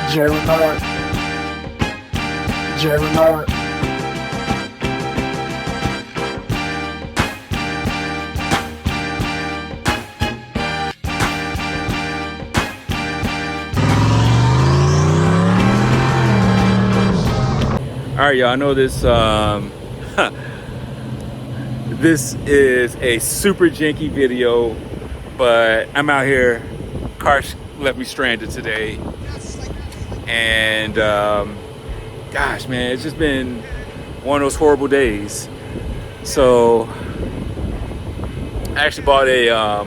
All right, y'all, I know this this is a super janky video, but I'm out here. Car left me stranded today, and gosh, man, it's just been one of those horrible days. So I actually bought a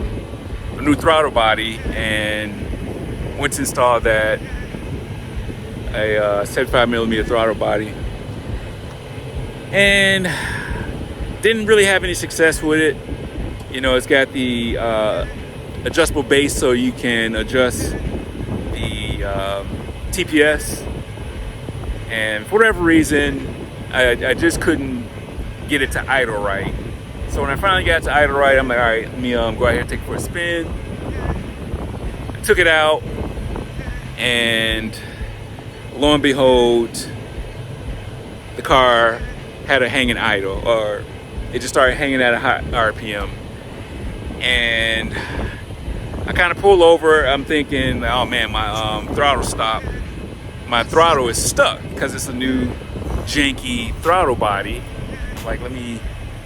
new throttle body and went to install that, a 75mm throttle body, and didn't really have any success with it. You know, it's got the adjustable base, so you can adjust the TPS, and for whatever reason I just couldn't get it to idle right. So when I finally got to idle right, I'm like, all right, let me go out here and take it for a spin. I took it out, and lo and behold, the car had a hanging idle, or it just started hanging at a high RPM. And I kind of pull over. I'm thinking, oh man, my throttle stopped. My throttle is stuck because it's a new janky throttle body. Like, let me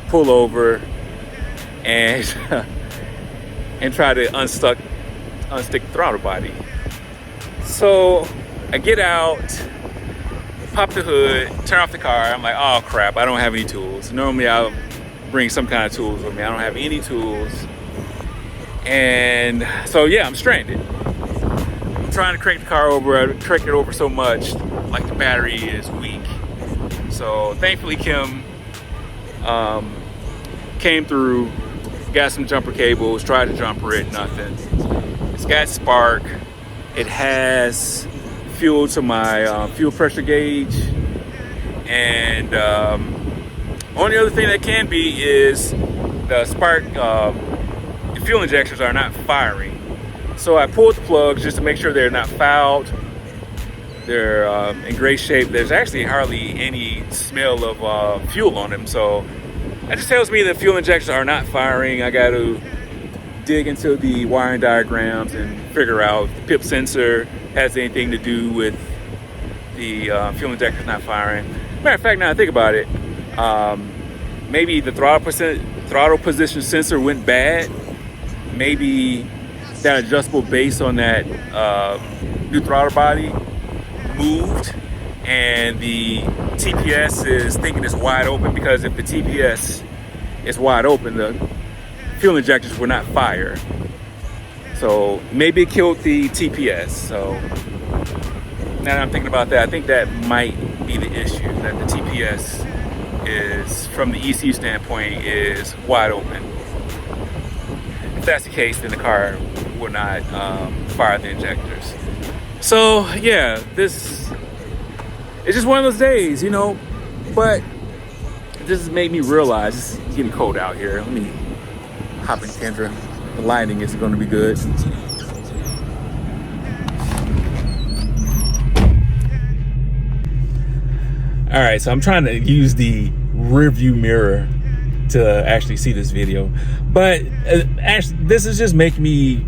pull over and and try to unstick the throttle body. So I get out, pop the hood, turn off the car. I'm like, oh crap, I don't have any tools. Normally I'll bring some kind of tools with me. I don't have any tools. And so yeah, I'm stranded. I'm trying to crank the car over. I cranked it over so much, like the battery is weak. So thankfully Kim came through, got some jumper cables, tried to jumper it, nothing. It's got spark. It has fuel to my fuel pressure gauge, and only other thing that can be is the spark, the fuel injectors are not firing. So I pulled the plugs just to make sure they're not fouled. They're in great shape. There's actually hardly any smell of fuel on them, so that just tells me that fuel injectors are not firing. I got to dig into the wiring diagrams and figure out if the PIP sensor has anything to do with the fuel injectors not firing. Matter of fact, now I think about it, maybe the throttle position sensor went bad. Maybe that adjustable base on that new throttle body moved, and the TPS is thinking it's wide open, because if the TPS is wide open, the fuel injectors will not fire. So maybe it killed the TPS. So now that I'm thinking about that, I think that might be the issue, that the TPS is, from the ECU standpoint, is wide open. If that's the case, then the car will not fire the injectors. So yeah, this is just one of those days, you know, but this has made me realize it's getting cold out here. Let me hop in Kendra. The lighting is going to be good. All right, so I'm trying to use the rear view mirror to actually see this video, but actually this is just making me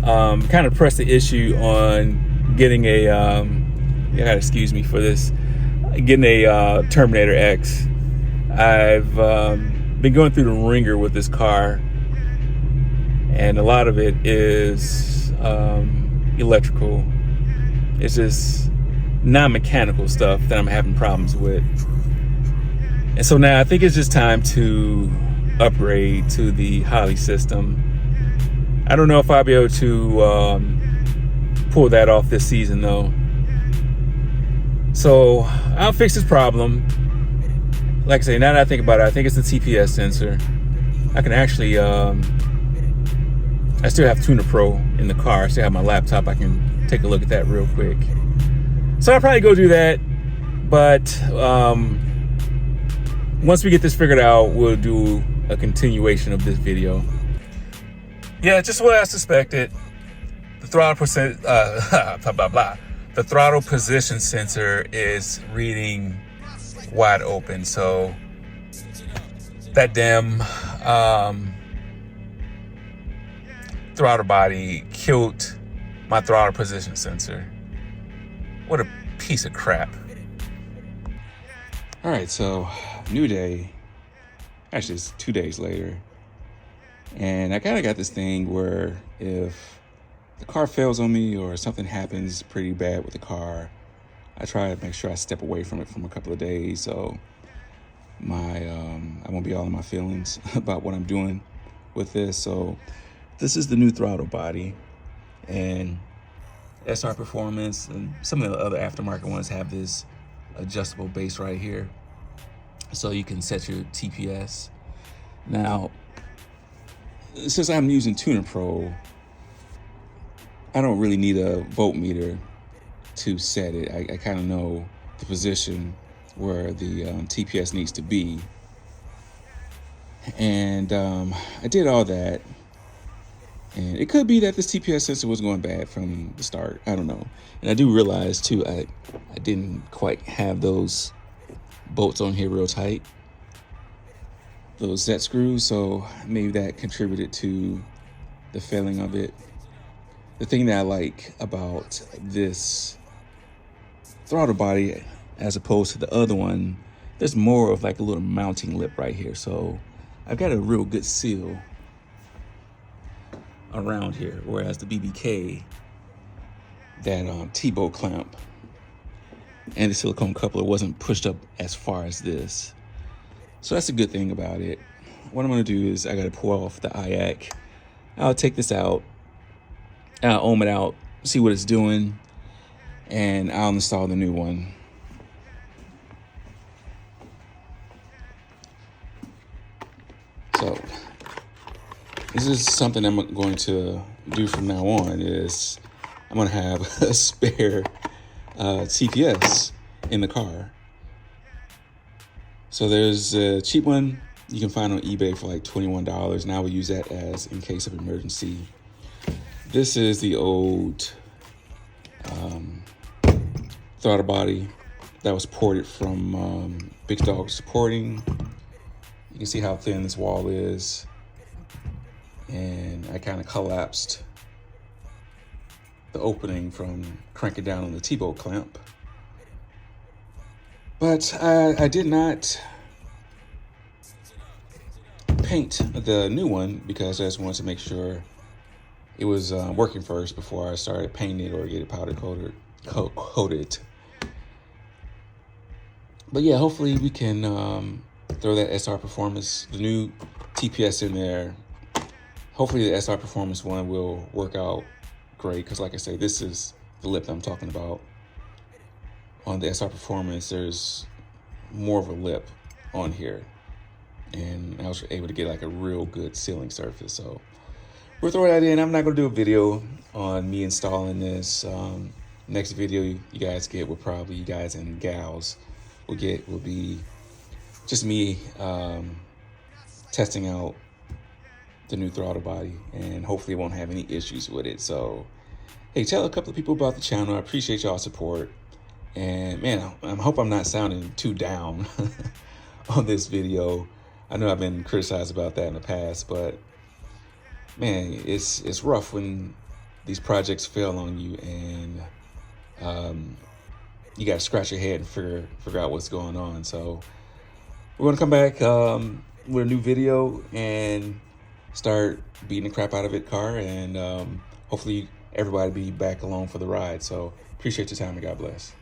kind of press the issue on getting a you gotta excuse me for this, getting a Terminator X. I've been going through the ringer with this car, and a lot of it is electrical. It's just non-mechanical stuff that I'm having problems with. And so now I think it's just time to upgrade to the Holley system. I don't know if I'll be able to pull that off this season though. So I'll fix this problem. Like I say, now that I think about it, I think it's the TPS sensor. I can actually, I still have Tuner Pro in the car. I still have my laptop. I can take a look at that real quick. So I'll probably go do that. But once we get this figured out, we'll do a continuation of this video. Yeah, just what I suspected. The throttle percent, blah, blah, blah. The throttle position sensor is reading wide open. So that damn throttle body killed my throttle position sensor. What a piece of crap. All right, so new day. Actually, it's 2 days later. And I kind of got this thing where if the car fails on me or something happens pretty bad with the car, I try to make sure I step away from it from a couple of days. So I won't be all in my feelings about what I'm doing with this. So this is the new throttle body, and SR Performance and some of the other aftermarket ones have this adjustable base right here, so you can set your TPS. Now, since I'm using Tuner Pro, I don't really need a voltmeter to set it. I kind of know the position where the TPS needs to be. And I did all that. And it could be that this TPS sensor was going bad from the start. I don't know. And I do realize, too, I didn't quite have those bolts on here real tight, those Z screws. So maybe that contributed to the failing of it. The thing that I like about this throttle body as opposed to the other one, there's more of like a little mounting lip right here. So I've got a real good seal around here, whereas the BBK, that T-bolt clamp and the silicone coupler wasn't pushed up as far as this. So that's a good thing about it. What I'm gonna do is I gotta pull off the IAC. I'll take this out, I'll ohm it out, see what it's doing, and I'll install the new one. So this is something I'm going to do from now on, is I'm going to have a spare TPS in the car. So there's a cheap one you can find on eBay for like $21, and I will use that as in case of emergency. This is the old throttle body that was ported from Big Dog Supporting. You can see how thin this wall is. And I kind of collapsed the opening from cranking down on the T-bolt clamp. But I did not paint the new one because I just wanted to make sure it was working first before I started painting it or get it powder coated. But yeah, hopefully we can throw that SR Performance, the new TPS in there. Hopefully the SR Performance one will work out great, because like I say, this is the lip that I'm talking about. On the SR Performance, there's more of a lip on here, and I was able to get like a real good sealing surface. So we'll throw that in. I'm not going to do a video on me installing this. Next video you guys get will probably, you guys and gals will be just me testing out the new throttle body, and hopefully won't have any issues with it. So hey, tell a couple of people about the channel. I appreciate y'all's support, and man, I hope I'm not sounding too down on this video. I know I've been criticized about that in the past, but man, it's rough when these projects fail on you, and you got to scratch your head and figure out what's going on. So we're gonna come back with a new video and start beating the crap out of it car, and hopefully everybody be back along for the ride. So appreciate your time, and God bless.